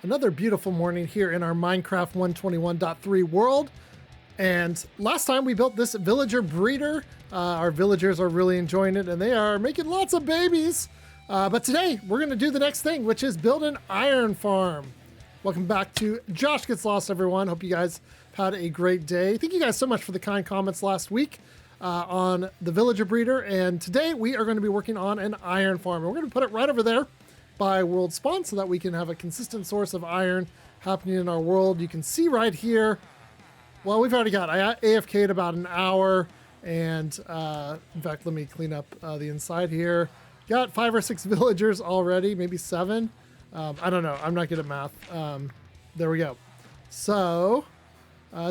Another beautiful morning here in our Minecraft 121.3 world. And last time we built this villager breeder. Our villagers are really enjoying it and they are making lots of babies. But today we're going to do the next thing, which is build an iron farm. Welcome back to Joshgetslost, everyone. Hope you guys had a great day. Thank you guys so much for the kind comments last week on the villager breeder. And today we are going to be working on an iron farm. We're going to put it right over there by world spawn so that we can have a consistent source of iron happening in our world. You can see right here, well, we've already got, I AFK'd about an hour, and in fact, let me clean up the inside here. Got 5 or 6 villagers already, maybe 7. I don't know, I'm not good at math. There we go. So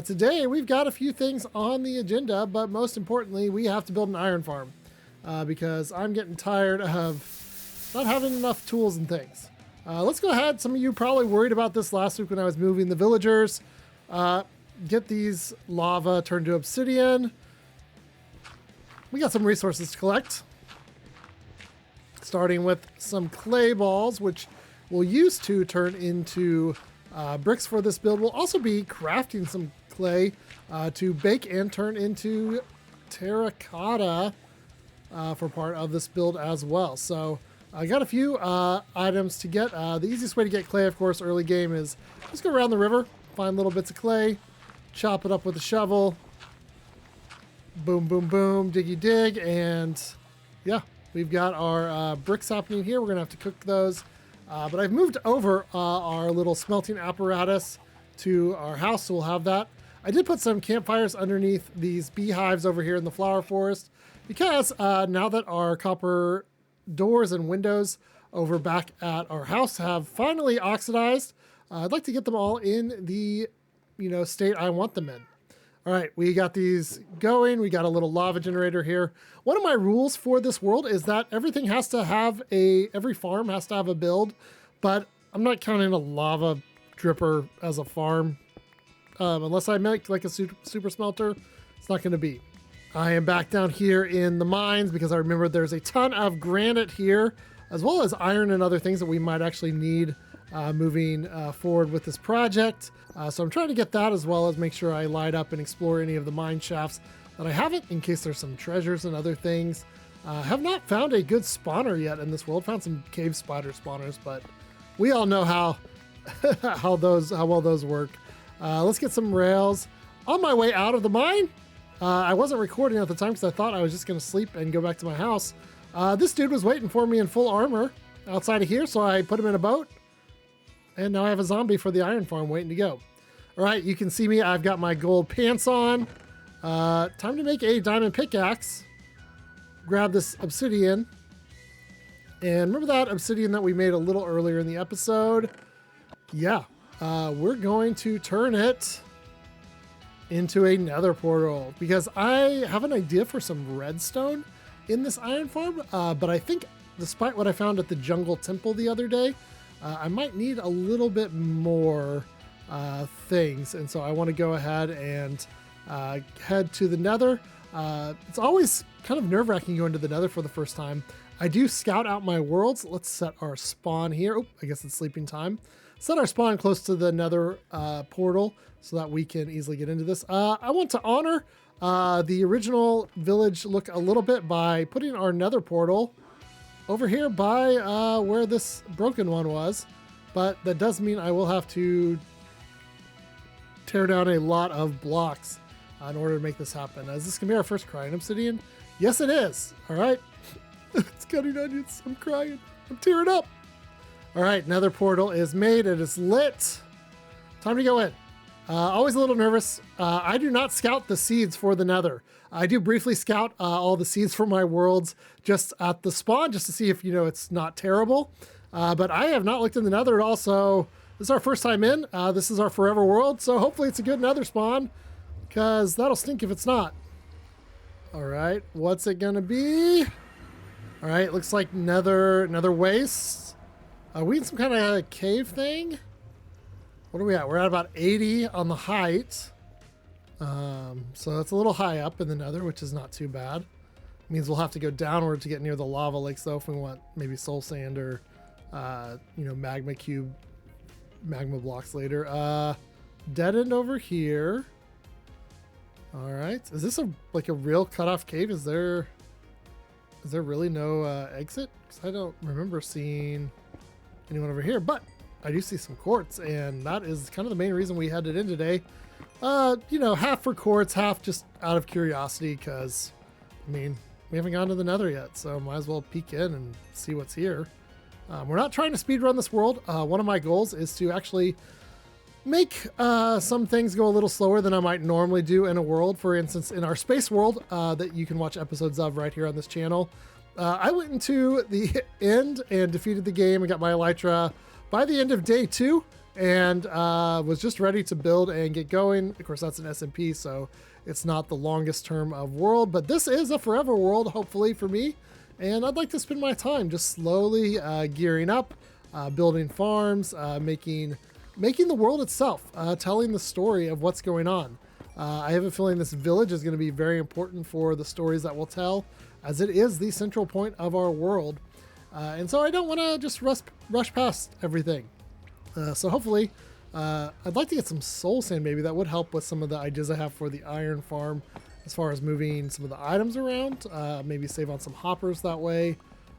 today we've got a few things on the agenda, but most importantly, we have to build an iron farm because I'm getting tired of not having enough tools and things. Let's go ahead. Some of you probably worried about this last week when I was moving the villagers. Get these lava turned to obsidian. We got some resources to collect. Starting with some clay balls, which we'll use to turn into bricks for this build. We'll also be crafting some clay to bake and turn into terracotta for part of this build as well. So I got a few items to get. The easiest way to get clay, of course, early game is just go around the river, find little bits of clay, chop it up with a shovel, boom, boom, boom, diggy dig, and yeah, we've got our bricks happening here. We're gonna have to cook those, but I've moved over our little smelting apparatus to our house, so we'll have that. I did put some campfires underneath these beehives over here in the flower forest because now that our copper doors and windows over back at our house have finally oxidized, I'd like to get them all in the state I want them in. All right, we got these going. We got a little lava generator here. One of my rules for this world is that everything has to have every farm has to have a build, but I'm not counting a lava dripper as a farm. Unless I make like a super smelter, it's not going to be. I am back down here in the mines because I remember there's a ton of granite here, as well as iron and other things that we might actually need moving forward with this project. So I'm trying to get that, as well as make sure I light up and explore any of the mine shafts that I haven't, in case there's some treasures and other things. Have not found a good spawner yet in this world. Found some cave spider spawners, but we all know how how well those work. Let's get some rails. On my way out of the mine, I wasn't recording at the time because I thought I was just going to sleep and go back to my house. This dude was waiting for me in full armor outside of here, so I put him in a boat. And now I have a zombie for the iron farm waiting to go. All right, you can see me. I've got my gold pants on. Time to make a diamond pickaxe. Grab this obsidian. And remember that obsidian that we made a little earlier in the episode? Yeah, we're going to turn it into a nether portal because I have an idea for some redstone in this iron farm, but I think despite what I found at the jungle temple the other day, I might need a little bit more things, and so I want to go ahead and head to the nether. It's always kind of nerve-wracking going to the nether for the first time. I do scout out my worlds. Let's set our spawn here. Oh, I guess it's sleeping time. Set our spawn close to the nether portal so that we can easily get into this. I want to honor the original village look a little bit by putting our nether portal over here by where this broken one was, but that does mean I will have to tear down a lot of blocks in order to make this happen. Is this gonna be our first crying obsidian? Yes, it is. All right. It's cutting onions. I'm crying. I'm tearing up. All right, nether portal is made. It is lit. Time to go in. Always a little nervous. I do not scout the seeds for the nether. I do briefly scout all the seeds for my worlds just at the spawn, just to see if, it's not terrible. But I have not looked in the nether at all, so this is our first time in. This is our forever world, so hopefully it's a good nether spawn, because that'll stink if it's not. All right, what's it gonna be? All right, looks like nether waste. Are we in some kind of cave thing? What are we at? We're at about 80 on the height. So that's a little high up in the nether, which is not too bad. It means we'll have to go downward to get near the lava lakes, though, if we want maybe soul sand or, magma cube magma blocks later. Dead end over here. All right. Is this like a real cutoff cave? Is there really no exit? Because I don't remember seeing anyone over here, but I do see some quartz, and that is kind of the main reason we headed in today. You know, half for quartz, half just out of curiosity, because, I mean, we haven't gone to the Nether yet, so might as well peek in and see what's here. We're not trying to speedrun this world. One of my goals is to actually make some things go a little slower than I might normally do in a world. For instance, in our space world that you can watch episodes of right here on this channel, I went into the end and defeated the game and got my elytra by the end of day 2, and was just ready to build and get going. Of course, that's an SMP, so it's not the longest term of world, but this is a forever world, hopefully, for me. And I'd like to spend my time just slowly gearing up, building farms, making the world itself, telling the story of what's going on. I have a feeling this village is going to be very important for the stories that we'll tell, as it is the central point of our world. And so I don't want to just rush past everything. So hopefully, I'd like to get some soul sand maybe. That would help with some of the ideas I have for the iron farm, as far as moving some of the items around, maybe save on some hoppers that way.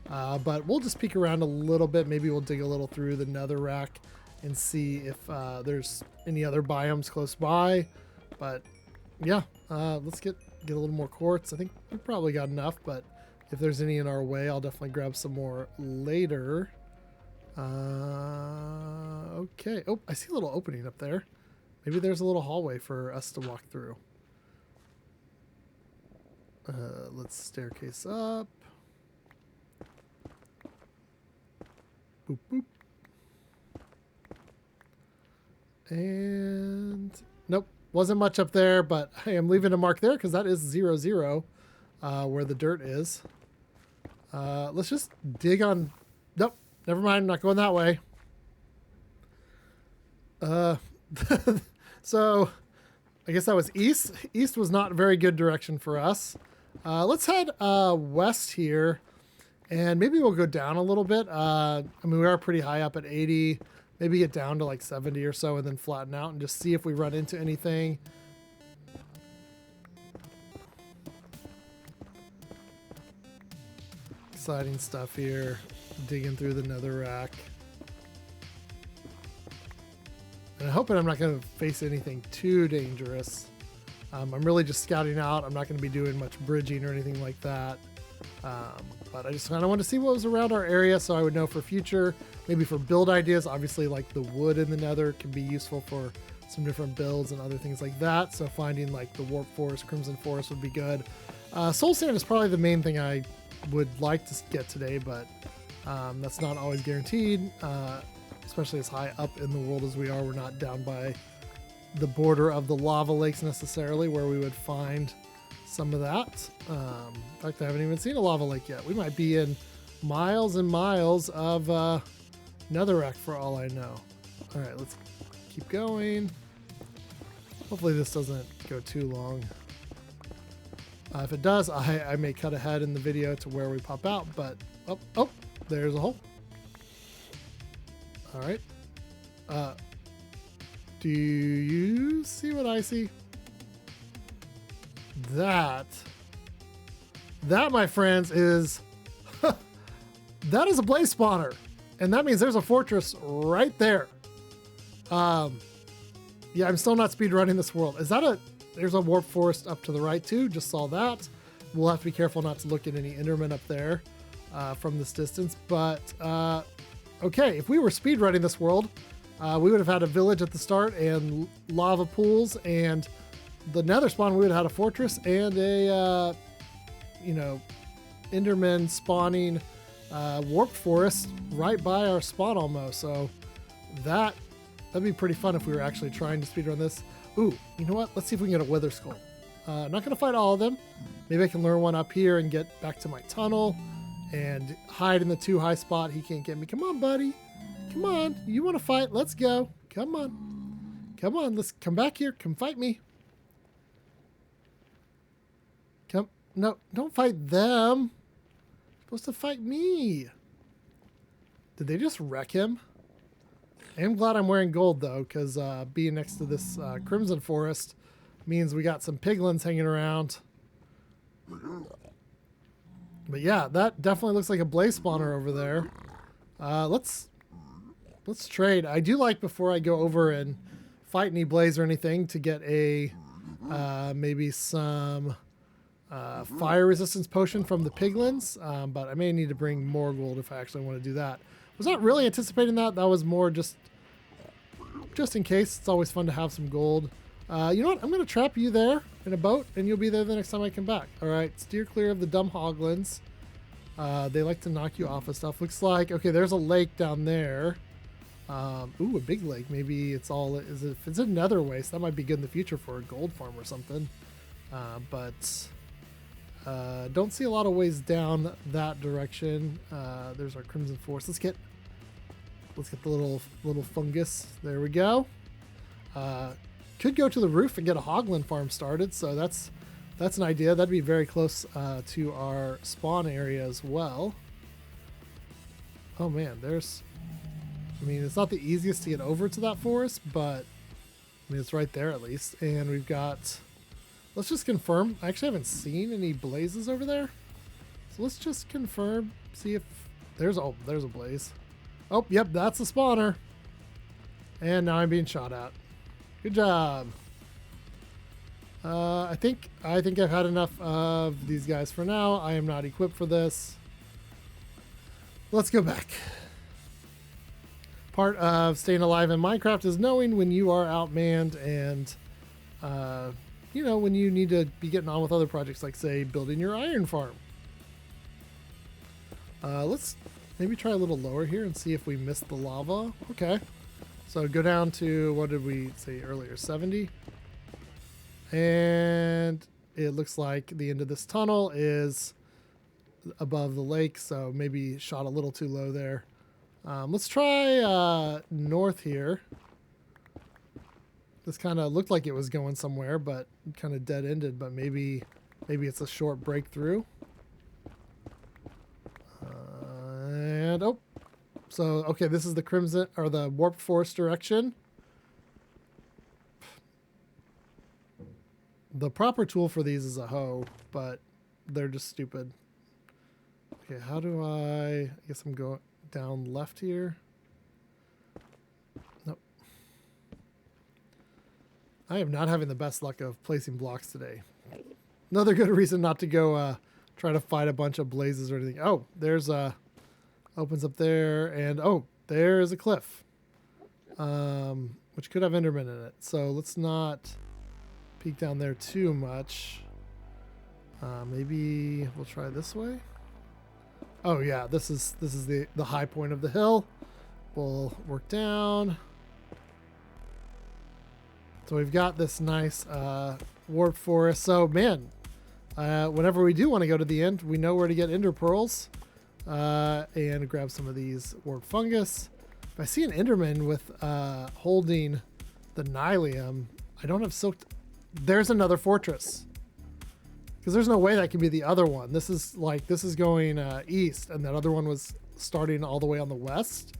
But we'll just peek around a little bit. Maybe we'll dig a little through the nether rack and see if there's any other biomes close by. But yeah, let's get a little more quartz. I think we've probably got enough, but if there's any in our way, I'll definitely grab some more later. Okay. Oh, I see a little opening up there. Maybe there's a little hallway for us to walk through. Let's staircase up. Boop, boop. And nope, wasn't much up there, but I am leaving a mark there because that is 0, 0, where the dirt is. Let's just dig on. Nope, never mind. I'm not going that way. So I guess that was east. East was not a very good direction for us. Let's head west here, and maybe we'll go down a little bit. I mean, we are pretty high up at 80. Maybe get down to like 70 or so and then flatten out and just see if we run into anything. Exciting stuff here. Digging through the nether rack. And I'm hoping I'm not going to face anything too dangerous. I'm really just scouting out. I'm not going to be doing much bridging or anything like that. But I just kind of want to see what was around our area so I would know for future, maybe for build ideas. Obviously, like the wood in the nether can be useful for some different builds and other things like that. So finding like the warp forest, crimson forest would be good. Soul sand is probably the main thing I would like to get today, but that's not always guaranteed, especially as high up in the world as we are. We're not down by the border of the lava lakes necessarily, where we would find some of that. In fact, I haven't even seen a lava lake yet. We might be in miles and miles of netherrack for all I know. All right, let's keep going. Hopefully this doesn't go too long. If it does, I may cut ahead in the video to where we pop out, but oh, there's a hole. All right. Do you see what I see? That, my friends, is that is a blaze spawner, and that means there's a fortress right there. Yeah, I'm still not speed running this world. Is that there's a warp forest up to the right too? Just saw that. We'll have to be careful not to look at any endermen up there from this distance. But okay, if we were speed running this world, we would have had a village at the start and lava pools, and the nether spawn, we would have had a fortress and a, enderman spawning warped forest right by our spawn almost. So that'd be pretty fun if we were actually trying to speedrun this. Ooh, you know what? Let's see if we can get a wither skull. I'm not going to fight all of them. Maybe I can lure one up here and get back to my tunnel and hide in the too high spot. He can't get me. Come on, buddy. Come on. You want to fight? Let's go. Come on. Come on. Let's come back here. Come fight me. Come. No, don't fight them. You're supposed to fight me. Did they just wreck him? I am glad I'm wearing gold though, because being next to this crimson forest means we got some piglins hanging around. But yeah, that definitely looks like a blaze spawner over there. Let's trade. I do like, before I go over and fight any blaze or anything, to get a maybe some fire resistance potion from the piglins, but I may need to bring more gold if I actually want to do that. I was not really anticipating that. That was more just in case. It's always fun to have some gold. You know what? I'm going to trap you there in a boat, and you'll be there the next time I come back. All right, steer clear of the dumb hoglins. They like to knock you off of stuff. Looks like, okay, there's a lake down there. Ooh, a big lake. Maybe it's all, if it's a nether waste, that might be good in the future for a gold farm or something. But don't see a lot of ways down that direction. There's our crimson forest. Let's get the little fungus. There we go. Could go to the roof and get a hoglin farm started. So that's an idea. That'd be very close to our spawn area as well. Oh man, I mean, it's not the easiest to get over to that forest, but I mean, it's right there at least. And we've got, let's just confirm. I actually haven't seen any blazes over there. So let's just confirm, see if there's a blaze. Oh, yep, that's a spawner. And now I'm being shot at. Good job. I think I've had enough of these guys for now. I am not equipped for this. Let's go back. Part of staying alive in Minecraft is knowing when you are outmanned and, you know, when you need to be getting on with other projects, like, say, building your iron farm. Let's maybe try a little lower here and see if we missed the lava. Okay. So go down to, what did we say earlier, 70? And it looks like the end of this tunnel is above the lake, so maybe shot a little too low there. Let's try north here. This kind of looked like it was going somewhere, but kind of dead-ended, but maybe it's a short breakthrough. And oh, so okay, this is the crimson or the warp forest direction. The proper tool for these is a hoe, but they're just stupid. Okay, how do I guess I'm going down left here. Nope. I am not having the best luck of placing blocks today. Another good reason not to go try to fight a bunch of blazes or anything. Oh, there's opens up there, and oh, there is a cliff, which could have Enderman in it. So let's not peek down there too much. Maybe we'll try this way. Oh yeah, this is the high point of the hill. We'll work down. So we've got this nice warp forest. So man, whenever we do want to go to the end, we know where to get ender pearls and grab some of these warp fungus. If I see an enderman with holding the nylium, I don't have soaked. There's another fortress. Because there's no way that can be the other one. This is going east, and that other one was starting all the way on the west.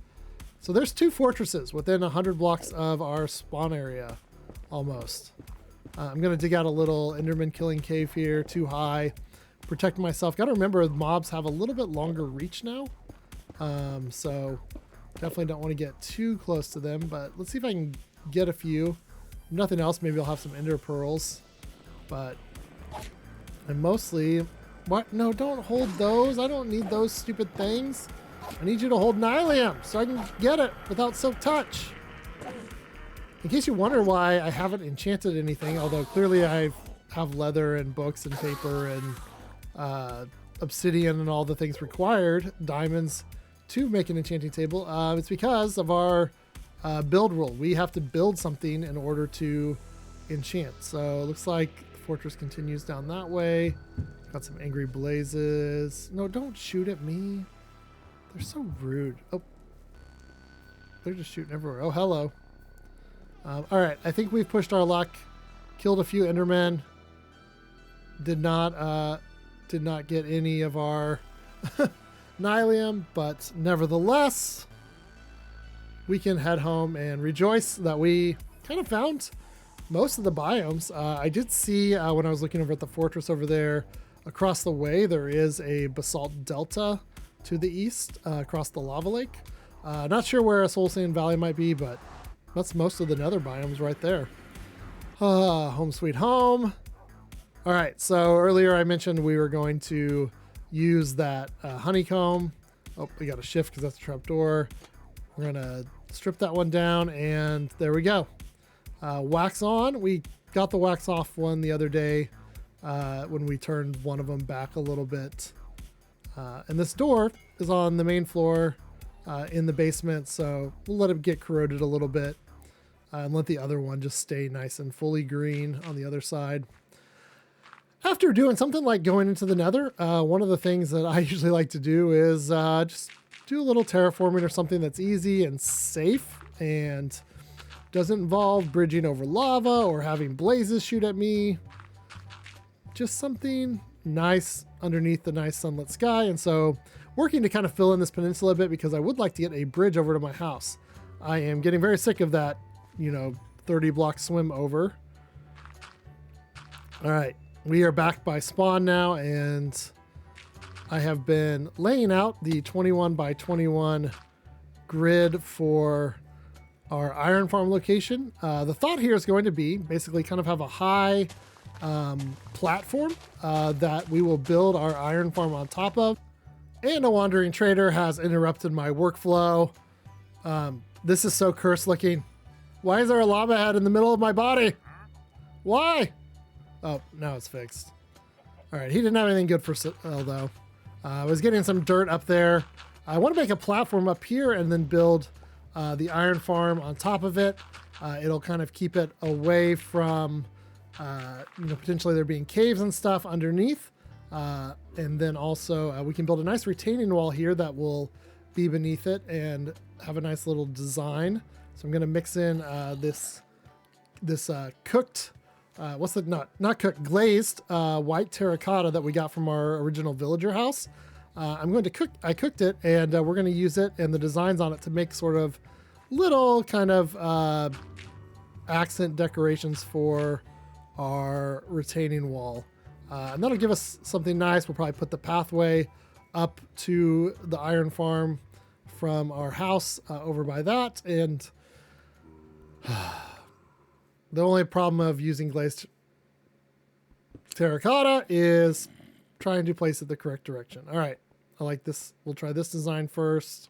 So there's two fortresses within 100 blocks of our spawn area, almost. I'm going to dig out a little Enderman killing cave here, too high. Protect myself. Got to remember, mobs have a little bit longer reach now. So definitely don't want to get too close to them, but let's see if I can get a few. If nothing else, maybe I'll have some ender pearls. But... and mostly, what? No, don't hold those. I don't need those stupid things. I need you to hold nylium so I can get it without silk touch. In case you wonder why I haven't enchanted anything, although clearly I have leather and books and paper and obsidian and all the things required, diamonds, to make an enchanting table, it's because of our build rule. We have to build something in order to enchant. So it looks like fortress continues down that way. Got some angry blazes. No, don't shoot at me. They're so rude. Oh, they're just shooting everywhere. Oh, hello. All right, I think we've pushed our luck. Killed a few endermen. Did not get any of our nylium, but nevertheless, we can head home and rejoice that we kind of found most of the biomes. I did see when I was looking over at the fortress over there, across the way, there is a basalt delta to the east across the lava lake. Not sure where a Soul Sand Valley might be, but that's most of the nether biomes right there. Home sweet home. All right, so earlier I mentioned we were going to use that honeycomb. Oh, we got to shift because that's a trapdoor. We're gonna strip that one down, and there we go. Wax on. We got the wax off one the other day when we turned one of them back a little bit. And this door is on the main floor in the basement, so we'll let it get corroded a little bit and let the other one just stay nice and fully green on the other side. After doing something like going into the nether, one of the things that I usually like to do is just do a little terraforming or something that's easy and safe and doesn't involve bridging over lava or having blazes shoot at me. Just something nice underneath the nice sunlit sky. And so working to kind of fill in this peninsula a bit because I would like to get a bridge over to my house. I am getting very sick of that, 30 block swim over. All right. We are back by spawn now, and I have been laying out the 21 by 21 grid for our iron farm location. The thought here is going to be basically kind of have a high platform that we will build our iron farm on top of. And a wandering trader has interrupted my workflow. This is so cursed looking. Why is there a lava head in the middle of my body? Why? Oh, now it's fixed. All right, he didn't have anything good for sale, though. I was getting some dirt up there. I want to make a platform up here and then build the iron farm on top of it. It'll kind of keep it away from, potentially there being caves and stuff underneath. And then also we can build a nice retaining wall here that will be beneath it and have a nice little design. So I'm going to mix in this cooked... not cooked, glazed white terracotta that we got from our original villager house. I cooked it, and we're going to use it and the designs on it to make sort of little kind of accent decorations for our retaining wall. And that'll give us something nice. We'll probably put the pathway up to the iron farm from our house over by that. And the only problem of using glazed terracotta is trying to place it the correct direction. All right, I like this. We'll try this design first.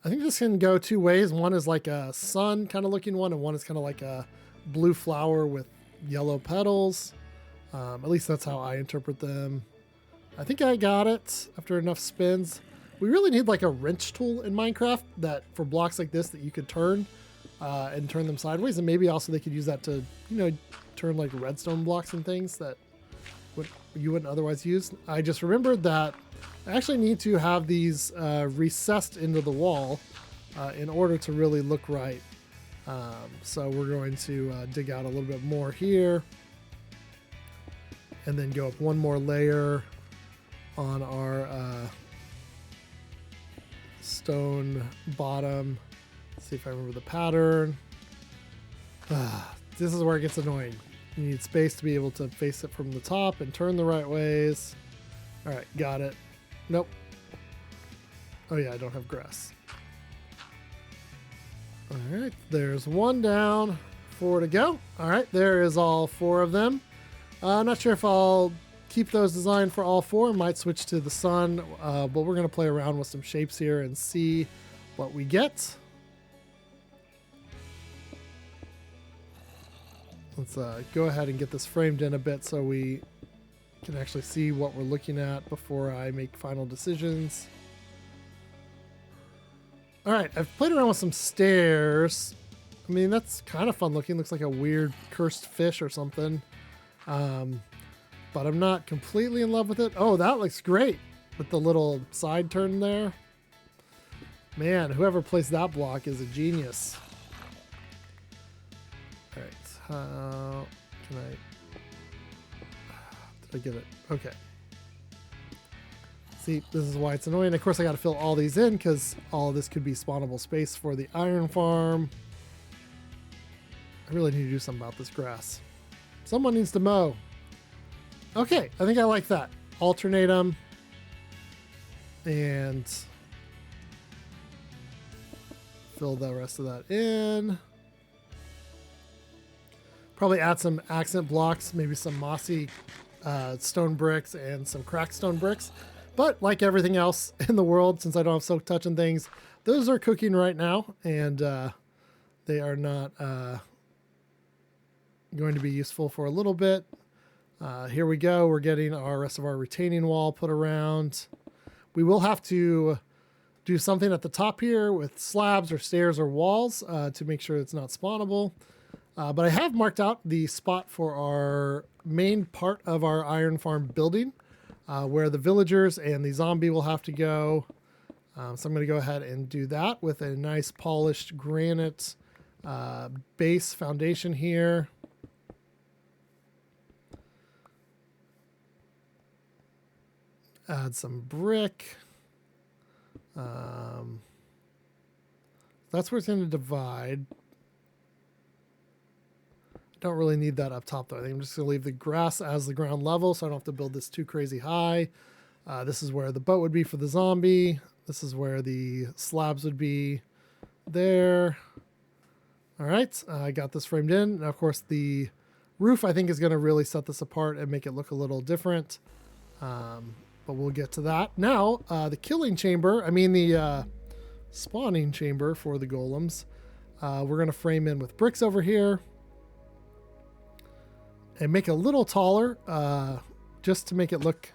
I think this can go two ways. One is like a sun kind of looking one, and one is kind of like a blue flower with yellow petals. At least that's how I interpret them. I think I got it after enough spins. We really need like a wrench tool in Minecraft that for blocks like this that you could turn. And turn them sideways, and maybe also they could use that to, turn like redstone blocks and things that you wouldn't otherwise use. I just remembered that I actually need to have these recessed into the wall in order to really look right. So we're going to dig out a little bit more here and then go up one more layer on our stone bottom. See if I remember the pattern. This is where it gets annoying. You need space to be able to face it from the top and turn the right ways. All right, got it. Nope. Oh yeah, I don't have grass. All right, there's one down, 4 to go. All right, there is all 4 of them. I'm not sure if I'll keep those designed for all 4. Might switch to the sun, but we're gonna play around with some shapes here and see what we get. Let's go ahead and get this framed in a bit so we can actually see what we're looking at before I make final decisions. All right, I've played around with some stairs. I mean, that's kind of fun looking. Looks like a weird cursed fish or something. But I'm not completely in love with it. Oh, that looks great with the little side turn there. Man, whoever placed that block is a genius. All right. How can I... Did I get it? Okay. See, this is why it's annoying. Of course, I got to fill all these in because all of this could be spawnable space for the iron farm. I really need to do something about this grass. Someone needs to mow. Okay, I think I like that. Alternate them. And fill the rest of that in. Probably add some accent blocks, maybe some mossy stone bricks and some cracked stone bricks. But like everything else in the world, since I don't have silk touch and things, those are cooking right now, and they are not going to be useful for a little bit. Here we go. We're getting our rest of our retaining wall put around. We will have to do something at the top here with slabs or stairs or walls to make sure it's not spawnable. But I have marked out the spot for our main part of our iron farm building, where the villagers and the zombie will have to go. So I'm going to go ahead and do that with a nice polished granite base foundation here. Add some brick. That's where it's going to divide. Don't really need that up top though. I think I'm just going to leave the grass as the ground level so I don't have to build this too crazy high. This is where the boat would be for the zombie. This is where the slabs would be there. All right, I got this framed in. And of course the roof I think is going to really set this apart and make it look a little different. But we'll get to that. Now, the killing chamber, the spawning chamber for the golems, we're going to frame in with bricks over here. And make it a little taller, just to make it look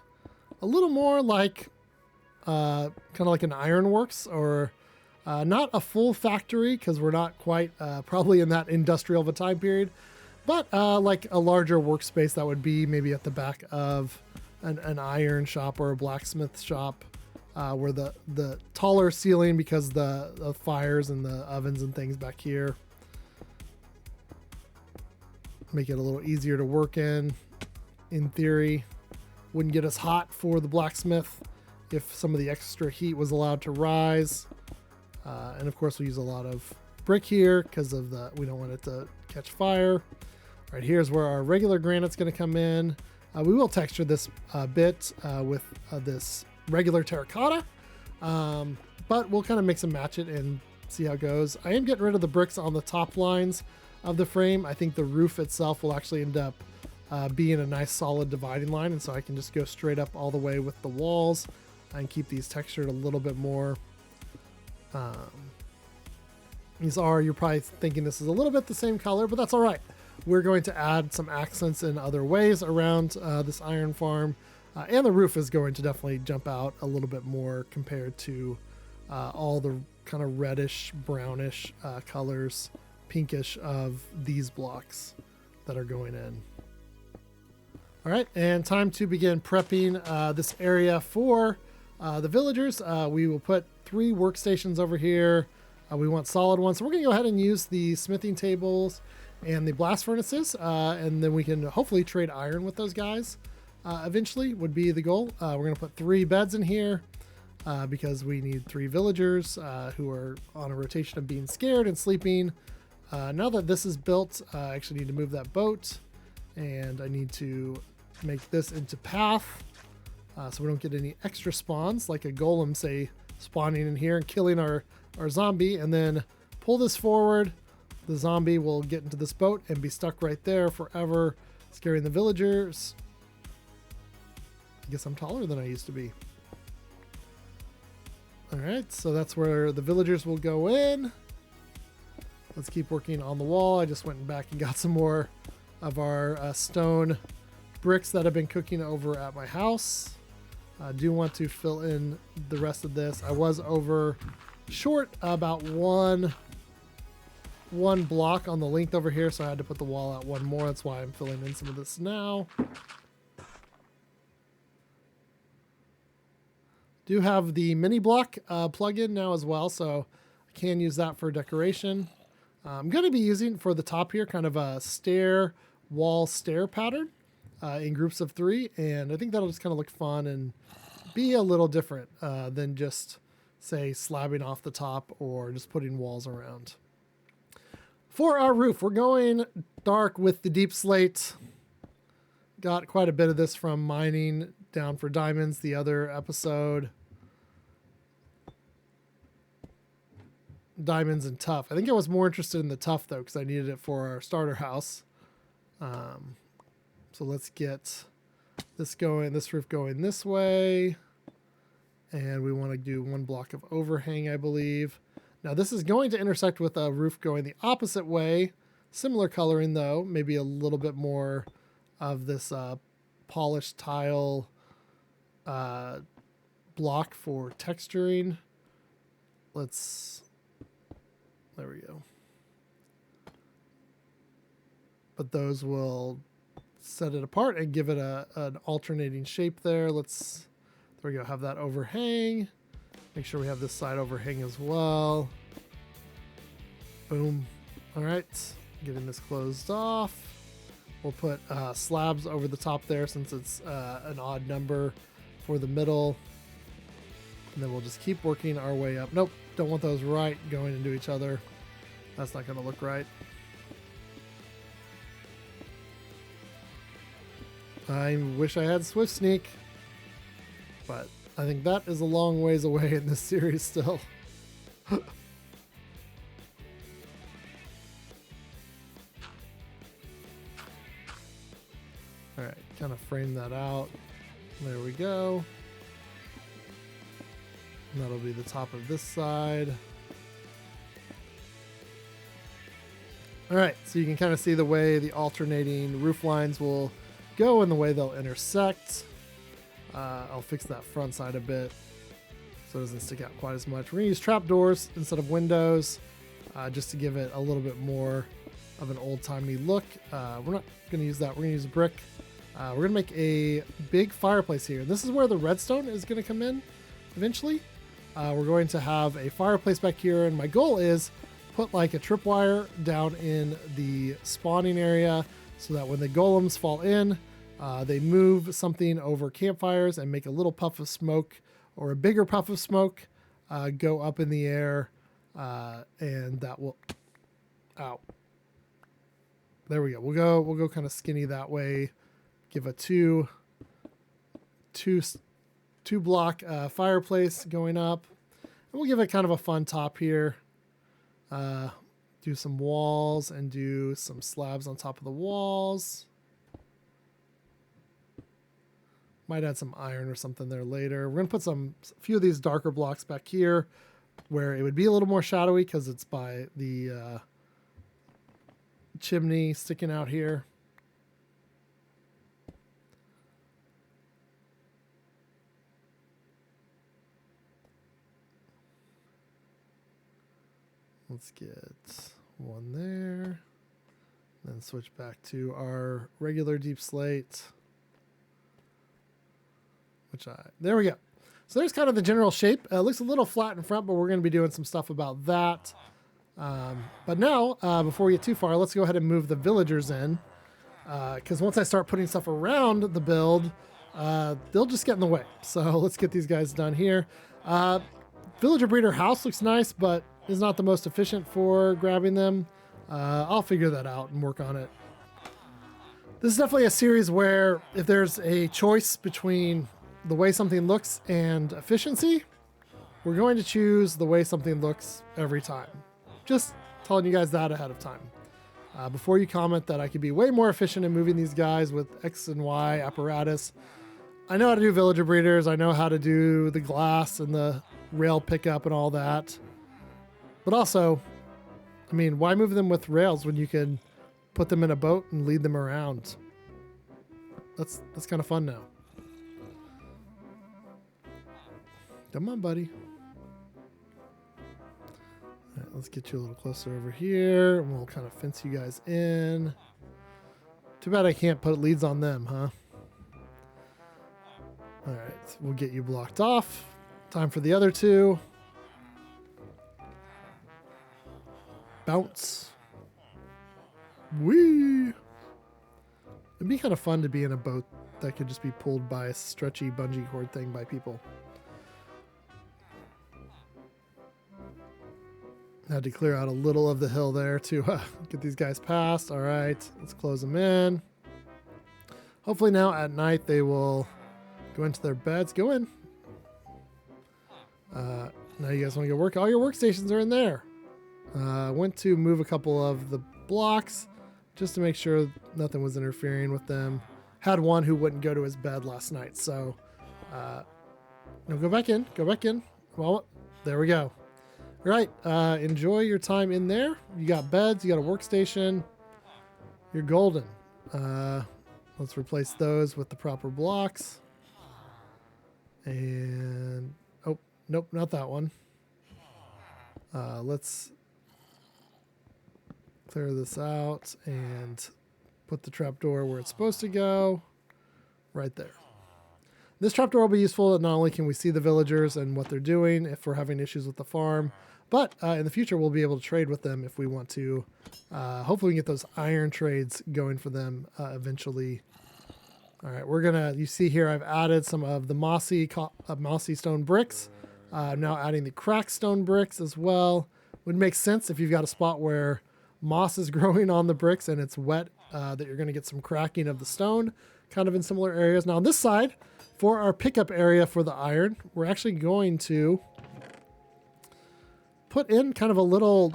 a little more like, kind of like an ironworks, or not a full factory, because we're not quite probably in that industrial of a time period, but like a larger workspace that would be maybe at the back of an iron shop or a blacksmith shop, where the taller ceiling because the fires and the ovens and things back here. Make it a little easier to work in theory. Wouldn't get us hot for the blacksmith if some of the extra heat was allowed to rise. And of course we use a lot of brick here because of we don't want it to catch fire. Right, here's where our regular granite's going to come in. We will texture this bit with this regular terracotta, but we'll kind of mix and match it and see how it goes. I am getting rid of the bricks on the top lines of the frame. I think the roof itself will actually end up being a nice solid dividing line, and so I can just go straight up all the way with the walls and keep these textured a little bit more. You're probably thinking this is a little bit the same color, but that's all right. We're going to add some accents in other ways around this iron farm, and the roof is going to definitely jump out a little bit more compared to all the kind of reddish, brownish colors, pinkish of these blocks that are going in. All right, and time to begin prepping this area for the villagers. We will put 3 workstations over here. We want solid ones, so we're going to go ahead and use the smithing tables and the blast furnaces, and then we can hopefully trade iron with those guys eventually would be the goal. We're going to put 3 beds in here because we need 3 villagers who are on a rotation of being scared and sleeping. Now that this is built, I actually need to move that boat, and I need to make this into path so we don't get any extra spawns like a golem, say, spawning in here and killing our zombie, and then pull this forward. The zombie will get into this boat and be stuck right there forever, scaring the villagers. I guess I'm taller than I used to be. All right, so that's where the villagers will go in. Let's keep working on the wall. I just went back and got some more of our stone bricks that have been cooking over at my house. I do want to fill in the rest of this. I was over short about one block on the length over here, so I had to put the wall out one more. That's why I'm filling in some of this now. Do have the mini block plug-in now as well, so I can use that for decoration. I'm going to be using for the top here kind of a wall stair pattern in groups of 3, and I think that'll just kind of look fun and be a little different than just, say, slabbing off the top or just putting walls around. For our roof, we're going dark with the deep slate. Got quite a bit of this from mining down for diamonds the other episode. Diamonds and tough. I think I was more interested in the tough though because I needed it for our starter house. So let's get this going, this roof going this way. And we want to do 1 block of overhang, I believe. Now this is going to intersect with a roof going the opposite way. Similar coloring though, maybe a little bit more of this polished tile block for texturing. There we go. But those will set it apart and give it an alternating shape there. There we go, have that overhang. Make sure we have this side overhang as well. Boom. All right, getting this closed off. We'll put slabs over the top there since it's an odd number for the middle. And then we'll just keep working our way up. Nope, don't want those right going into each other. That's not going to look right. I wish I had Swift Sneak, but I think that is a long ways away in this series still. All right, kind of frame that out. There we go. And that'll be the top of this side. All right, so you can kind of see the way the alternating roof lines will go and the way they'll intersect. I'll fix that front side a bit so it doesn't stick out quite as much. We're gonna use trapdoors instead of windows just to give it a little bit more of an old-timey look. We're not gonna use that, we're gonna use brick. We're gonna make a big fireplace here. This is where the redstone is gonna come in eventually. We're going to have a fireplace back here, and my goal is put like a tripwire down in the spawning area so that when the golems fall in, they move something over campfires and make a little puff of smoke or a bigger puff of smoke go up in the air, and that will, ow. There we go. We'll go kind of skinny that way. Give a two block fireplace going up, and we'll give it kind of a fun top here. Do some walls and do some slabs on top of the walls. Might add some iron or something there later. We're gonna put a few of these darker blocks back here where it would be a little more shadowy because it's by the chimney sticking out here. Let's get one there. Then switch back to our regular deep slate. There we go. So there's kind of the general shape. It looks a little flat in front, but we're going to be doing some stuff about that. But now, before we get too far, let's go ahead and move the villagers in. Because once I start putting stuff around the build, they'll just get in the way. So let's get these guys done here. Villager breeder house looks nice, but is not the most efficient for grabbing them. I'll figure that out and work on it. This is definitely a series where if there's a choice between the way something looks and efficiency, we're going to choose the way something looks every time. Just telling you guys that ahead of time. Before you comment that I could be way more efficient in moving these guys with X and Y apparatus. I know how to do villager breeders. I know how to do the glass and the rail pickup and all that. But also, I mean, why move them with rails when you can put them in a boat and lead them around? That's kind of fun now. Come on, buddy. All right, let's get you a little closer over here, and we'll kind of fence you guys in. Too bad I can't put leads on them, huh? All right, we'll get you blocked off. Time for the other two. Bounce. Whee! It'd be kind of fun to be in a boat that could just be pulled by a stretchy bungee cord thing by people. Had to clear out a little of the hill there to get these guys past. All right, let's close them in. Hopefully now at night they will go into their beds. Go in. Now you guys want to go work? All your workstations are in there. Went to move a couple of the blocks just to make sure nothing was interfering with them. Had one who wouldn't go to his bed last night, so no, go back in. Go back in. Well, there we go. All right, enjoy your time in there. You got beds, you got a workstation. You're golden. Let's replace those with the proper blocks. And, oh, nope, not that one. Let's clear this out and put the trapdoor where it's supposed to go, right there. This trapdoor will be useful. Not only can we see the villagers and what they're doing if we're having issues with the farm, but in the future we'll be able to trade with them if we want to. Hopefully we can get those iron trades going for them eventually. All right, we're gonna, you see here I've added some of the mossy stone bricks. I'm now adding the cracked stone bricks as well. Would make sense if you've got a spot where moss is growing on the bricks and it's wet, that you're gonna get some cracking of the stone kind of in similar areas. Now on this side, for our pickup area for the iron, we're actually going to put in kind of a little,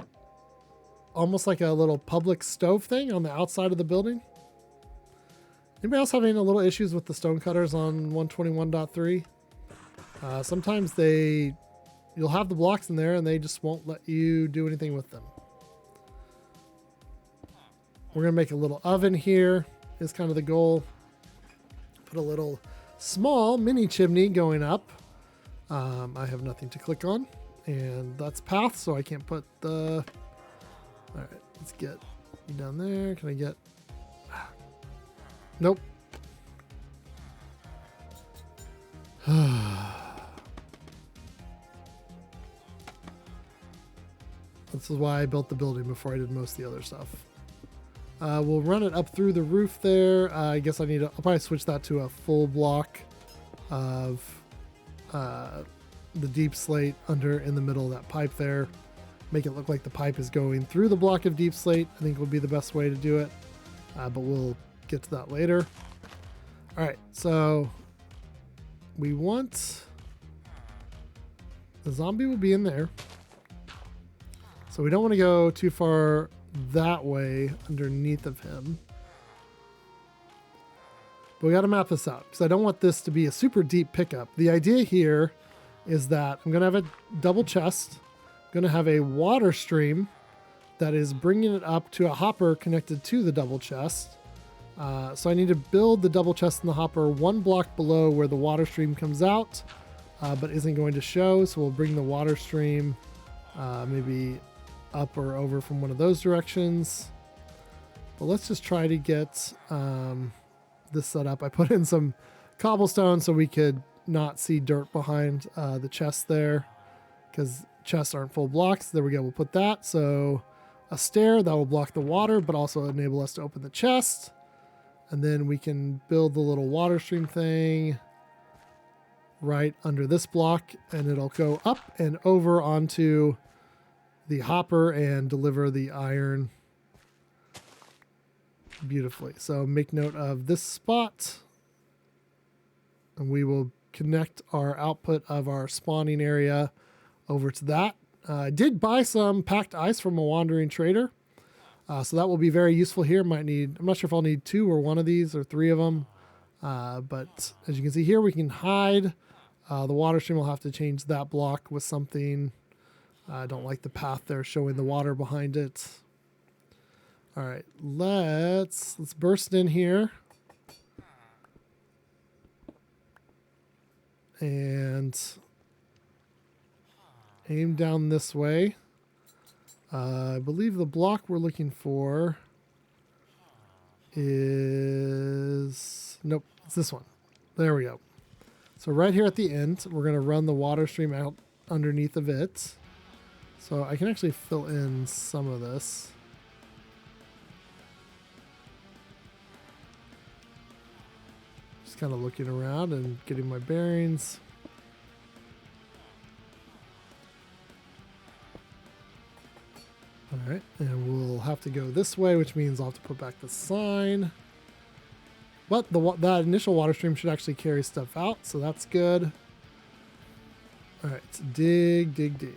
almost like a little public stove thing on the outside of the building. Anybody else having a little issues with the stone cutters on 121.3? Sometimes you'll have the blocks in there and they just won't let you do anything with them. We're gonna make a little oven here is kind of the goal. Put a little small mini chimney going up. I have nothing to click on, and that's path, so I can't put the, all right, let's get you down there. Can I get, nope. This is why I built the building before I did most of the other stuff. We'll run it up through the roof there. I guess I'll probably switch that to a full block of the deep slate under in the middle of that pipe there. Make it look like the pipe is going through the block of deep slate, I think would be the best way to do it. But we'll get to that later. All right, so we want, the zombie will be in there. So we don't want to go too far that way underneath of him. But we got to map this out because I don't want this to be a super deep pickup. The idea here is that I'm going to have a double chest. I'm going to have a water stream that is bringing it up to a hopper connected to the double chest. So I need to build the double chest in the hopper one block below where the water stream comes out, but isn't going to show. So we'll bring the water stream maybe up or over from one of those directions. But let's just try to get this set up. I put in some cobblestone so we could not see dirt behind the chest there because chests aren't full blocks. There we go. We'll put that. So a stair that will block the water, but also enable us to open the chest. And then we can build the little water stream thing right under this block, and it'll go up and over onto the hopper and deliver the iron beautifully. So make note of this spot, and we will connect our output of our spawning area over to that. I did buy some packed ice from a wandering trader, so that will be very useful here. Might need, I'm not sure if I'll need 2 or 1 of these or 3 of them, but as you can see here, we can hide. The water stream will have to change that block with something. I don't like the path there showing the water behind it. All right, let's burst in here. And aim down this way. I believe the block we're looking for is, nope, it's this one. There we go. So right here at the end, we're going to run the water stream out underneath of it. So I can actually fill in some of this. Just kind of looking around and getting my bearings. All right, and we'll have to go this way, which means I'll have to put back the sign. But that initial water stream should actually carry stuff out, so that's good. All right, so dig, dig, dig.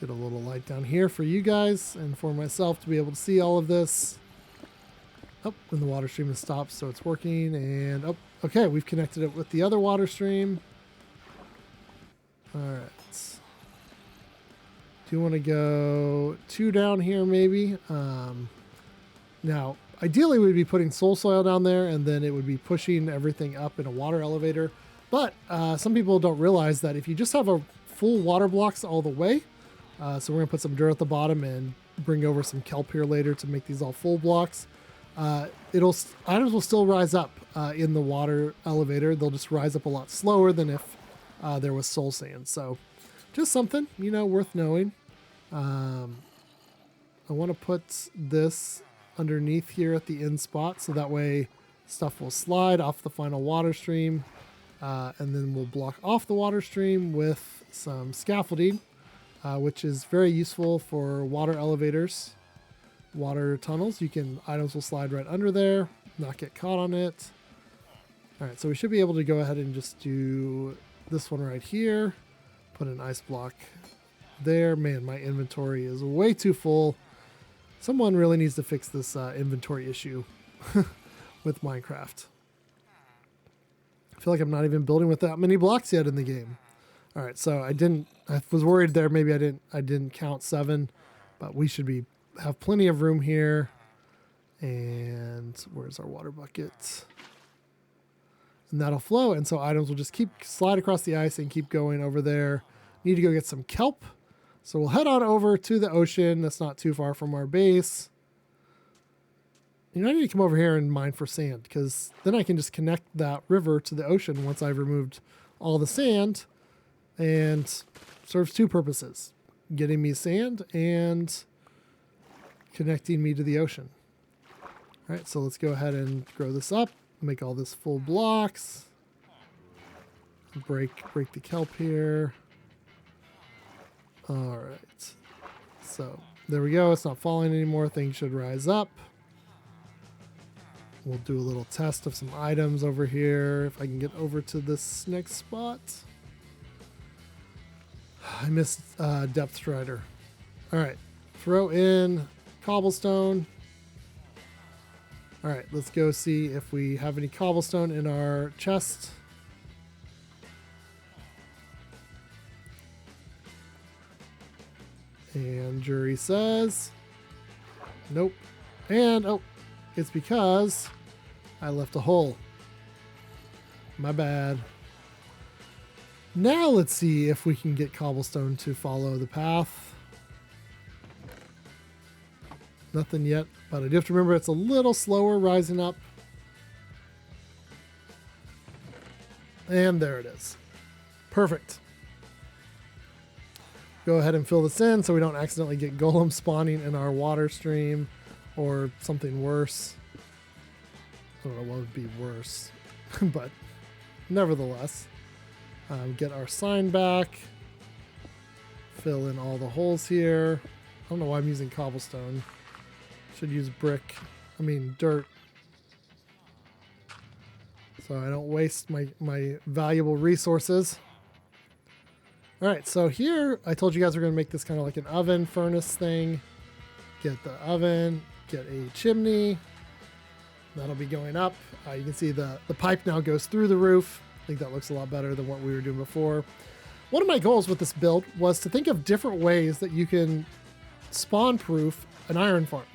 Get a little light down here for you guys and for myself to be able to see all of this. Oh, and the water stream has stopped, so it's working. And oh, okay, we've connected it with the other water stream. All right. Do you want to go 2 down here maybe? Now, ideally we'd be putting soil down there and then it would be pushing everything up in a water elevator. But some people don't realize that if you just have a full water blocks all the way, so we're gonna put some dirt at the bottom and bring over some kelp here later to make these all full blocks. Items will still rise up in the water elevator. They'll just rise up a lot slower than if there was soul sand. So just something, you know, worth knowing. I want to put this underneath here at the end spot so that way stuff will slide off the final water stream, and then we'll block off the water stream with some scaffolding, which is very useful for water elevators, water tunnels. Items will slide right under there, not get caught on it. All right, so we should be able to go ahead and just do this one right here, put an ice block there. Man, my inventory is way too full. Someone really needs to fix this inventory issue with Minecraft. I feel like I'm not even building with that many blocks yet in the game. All right, so I was worried there. Maybe I didn't count 7, but we should have plenty of room here. And where's our water bucket? And that'll flow. And so items will just slide across the ice and keep going over there. Need to go get some kelp. So we'll head on over to the ocean. That's not too far from our base. You know, I need to come over here and mine for sand because then I can just connect that river to the ocean once I've removed all the sand, and serves 2 purposes: getting me sand and connecting me to the ocean. All right, so let's go ahead and grow this up, make all this full blocks, break the kelp here. All right, so there we go. It's not falling anymore. Things should rise up. We'll do a little test of some items over here. If I can get over to this next spot. I missed depth strider. All right, throw in cobblestone. All right, let's go see if we have any cobblestone in our chest. And jury says, nope. And, oh, it's because I left a hole. My bad. Now let's see if we can get cobblestone to follow the path. Nothing yet, but I do have to remember it's a little slower rising up. And there it is. Perfect. Go ahead and fill this in so we don't accidentally get golem spawning in our water stream or something worse. I don't know what would be worse, but nevertheless, get our sign back, fill in all the holes here. I don't know why I'm using cobblestone. Should use dirt. So I don't waste my valuable resources. All right, so here I told you guys we're going to make this kind of like an oven furnace thing. Get the oven, get a chimney. That'll be going up. You can see the pipe now goes through the roof. I think that looks a lot better than what we were doing before. One of my goals with this build was to think of different ways that you can spawn-proof an iron farm.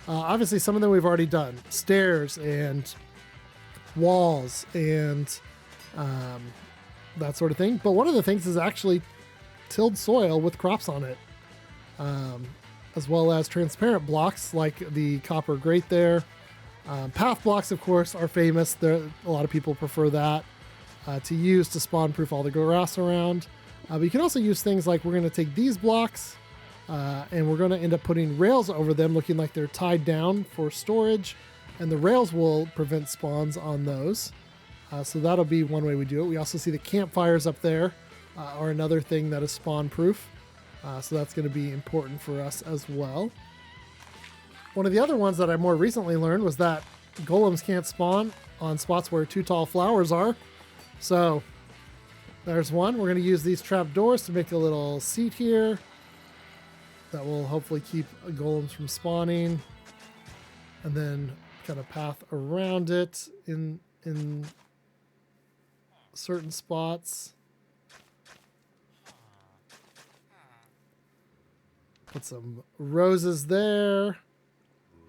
Obviously, some of them we've already done. Stairs and walls and that sort of thing. But one of the things is actually tilled soil with crops on it, as well as transparent blocks like the copper grate there. Path blocks, of course, are famous. A lot of people prefer that to use to spawn proof all the grass around. But you can also use things like we're going to take these blocks, And we're going to end up putting rails over them, looking like they're tied down for storage. And the rails will prevent spawns on those. So that'll be one way we do it. We also see the campfires up there are another thing that is spawn proof. So that's going to be important for us as well. One of the other ones that I more recently learned was that golems can't spawn on spots where too tall flowers are. So there's one. We're going to use these trap doors to make a little seat here that will hopefully keep golems from spawning, and then kind of path around it in certain spots. Put some roses there.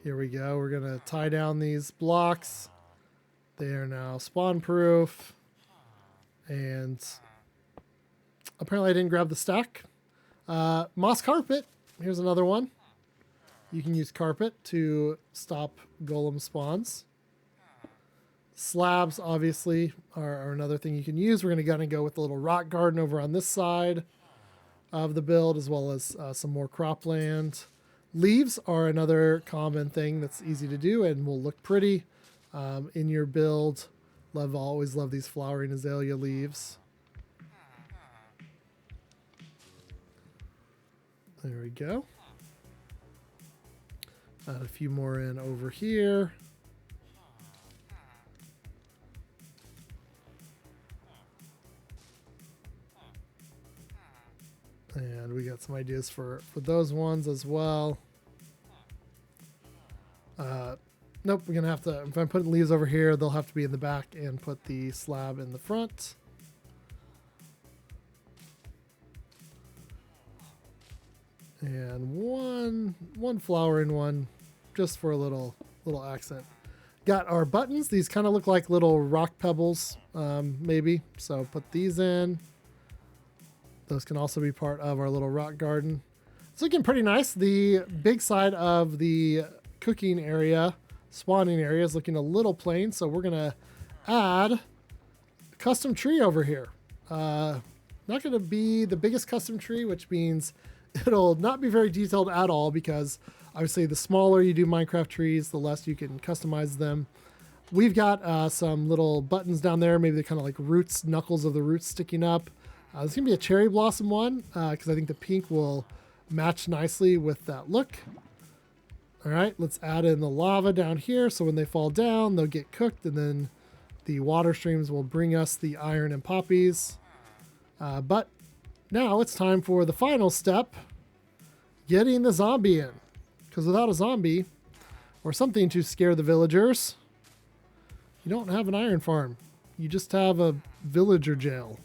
Here we go. We're going to tie down these blocks. They are now spawn proof. And apparently I didn't grab the stack. Moss carpet. Here's another one. You can use carpet to stop golem spawns. Slabs, obviously, are another thing you can use. We're going to go with a little rock garden over on this side of the build, as well as some more cropland. Leaves are another common thing that's easy to do and will look pretty in your build. Always love these flowering azalea leaves. There we go. Add a few more in over here. And we got some ideas for those ones as well. Nope, we're going to have to, if I'm putting leaves over here, they'll have to be in the back and put the slab in the front. And one flowering one just for a little accent. Got our buttons. These kind of look like little rock pebbles, maybe. So put these in. Those can also be part of our little rock garden. It's looking pretty nice. The big side of the cooking area, spawning area, is looking a little plain. So we're going to add a custom tree over here. Not going to be the biggest custom tree, which means it'll not be very detailed at all, because obviously the smaller you do Minecraft trees, the less you can customize them. We've got some little buttons down there. Maybe they're kind of like roots, knuckles of the roots sticking up. There's going to be a cherry blossom one because I think the pink will match nicely with that look. All right, let's add in the lava down here so when they fall down, they'll get cooked, and then the water streams will bring us the iron and poppies. But now it's time for the final step, getting the zombie in. Because without a zombie, or something to scare the villagers, you don't have an iron farm. You just have a villager jail.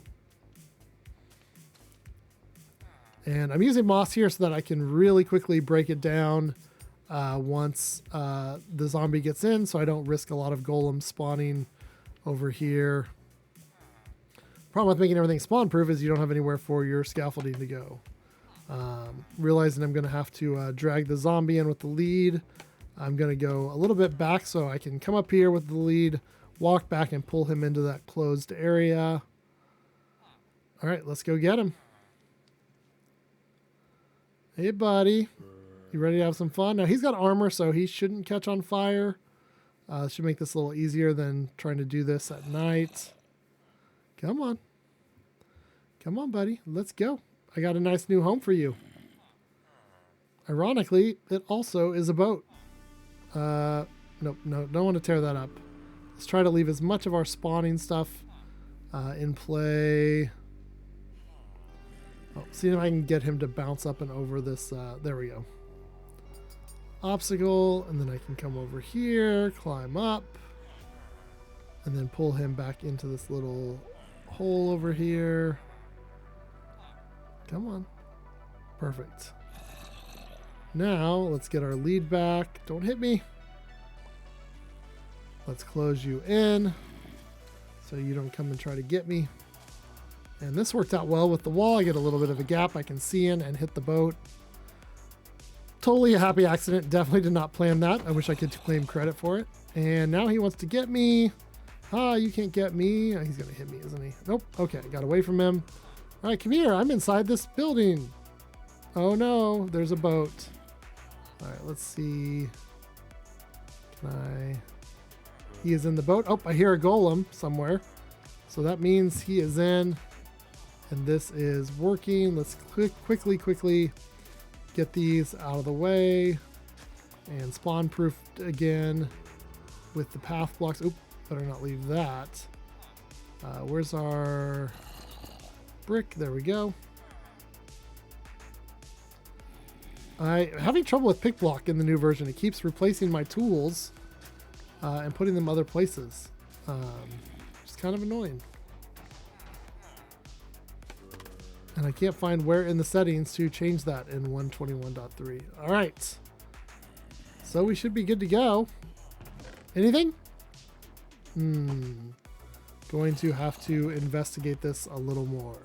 And I'm using moss here so that I can really quickly break it down once the zombie gets in, so I don't risk a lot of golems spawning over here. Problem with making everything spawn proof is you don't have anywhere for your scaffolding to go. Realizing I'm going to have to drag the zombie in with the lead, I'm going to go a little bit back so I can come up here with the lead, walk back and pull him into that closed area. All right, let's go get him. Hey, buddy. You ready to have some fun? Now, he's got armor, so he shouldn't catch on fire. Should make this a little easier than trying to do this at night. Come on. Come on, buddy. Let's go. I got a nice new home for you. Ironically, it also is a boat. Nope, no, don't want to tear that up. Let's try to leave as much of our spawning stuff in play. Oh, see if I can get him to bounce up and over this. There we go. Obstacle, and then I can come over here, climb up, and then pull him back into this little hole over here. Come on. Perfect. Now, let's get our lead back. Don't hit me. Let's close you in so you don't come and try to get me. And this worked out well with the wall. I get a little bit of a gap I can see in and hit the boat. Totally a happy accident. Definitely did not plan that. I wish I could claim credit for it. And now he wants to get me. Ah, you can't get me. Oh, he's going to hit me, isn't he? Nope. Okay, got away from him. All right, come here. I'm inside this building. Oh no, there's a boat. All right, let's see. He is in the boat. Oh, I hear a golem somewhere. So that means he is in. And this is working. Let's quickly get these out of the way. And spawn proof again with the path blocks. Oop, better not leave that. Where's our brick? There we go. I'm having trouble with pick block in the new version. It keeps replacing my tools and putting them other places. It's kind of annoying. And I can't find where in the settings to change that in 121.3. All right. So we should be good to go. Anything? Going to have to investigate this a little more.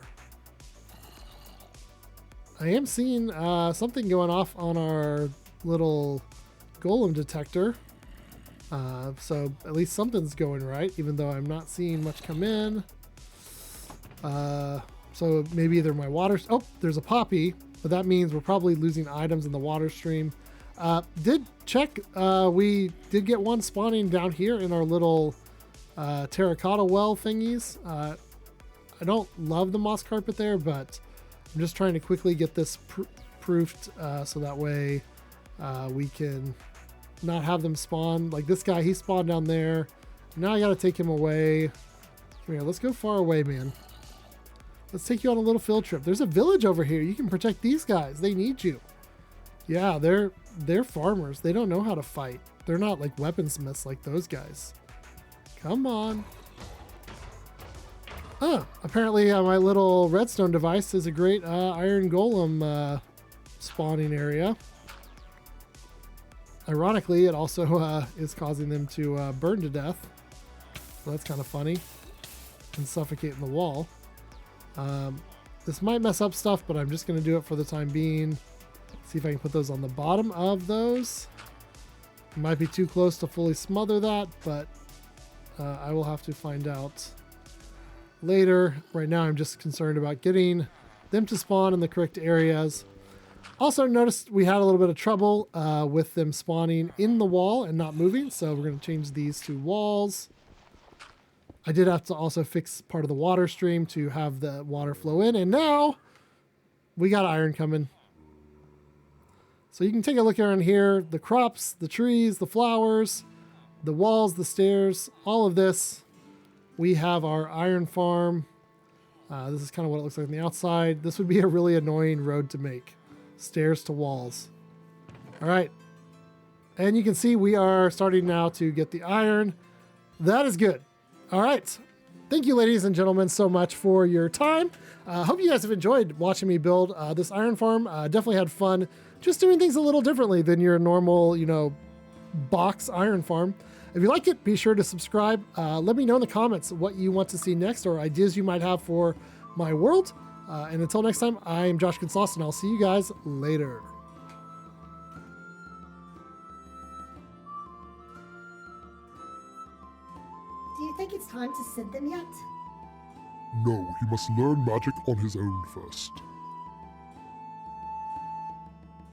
I am seeing something going off on our little golem detector. So at least something's going right, even though I'm not seeing much come in. So maybe either my water... Oh, there's a poppy, but that means we're probably losing items in the water stream. Did check, we did get one spawning down here in our little terracotta well thingies. I don't love the moss carpet there, but I'm just trying to quickly get this proofed so that way we can not have them spawn. Like this guy, he spawned down there. Now I gotta take him away. Come here, let's go far away, man. Let's take you on a little field trip. There's a village over here. You can protect these guys. They need you. Yeah, they're farmers. They don't know how to fight. They're not like weaponsmiths like those guys. Come on. Apparently my little redstone device is a great iron golem spawning area. Ironically, it also is causing them to burn to death. So that's kind of funny. And suffocate in the wall. This might mess up stuff, but I'm just going to do it for the time being. See if I can put those on the bottom of those. It might be too close to fully smother that, but I will have to find out later. Right now I'm just concerned about getting them to spawn in the correct areas. Also noticed we had a little bit of trouble with them spawning in the wall and not moving, so we're going to change these to walls. I did have to also fix part of the water stream to have the water flow in, and now we got iron coming. So you can take a look around here, the crops, the trees, the flowers, the walls, the stairs, all of this. We have our iron farm. This is kind of what it looks like on the outside. This would be a really annoying road to make. Stairs to walls. All right. And you can see we are starting now to get the iron. That is good. All right. Thank you, ladies and gentlemen, so much for your time. Hope you guys have enjoyed watching me build this iron farm. Definitely had fun just doing things a little differently than your normal, box iron farm. If you like it, be sure to subscribe. Let me know in the comments what you want to see next or ideas you might have for my world. And until next time, I'm Joshgetslost, and I'll see you guys later. Do you think it's time to send them yet? No, he must learn magic on his own first.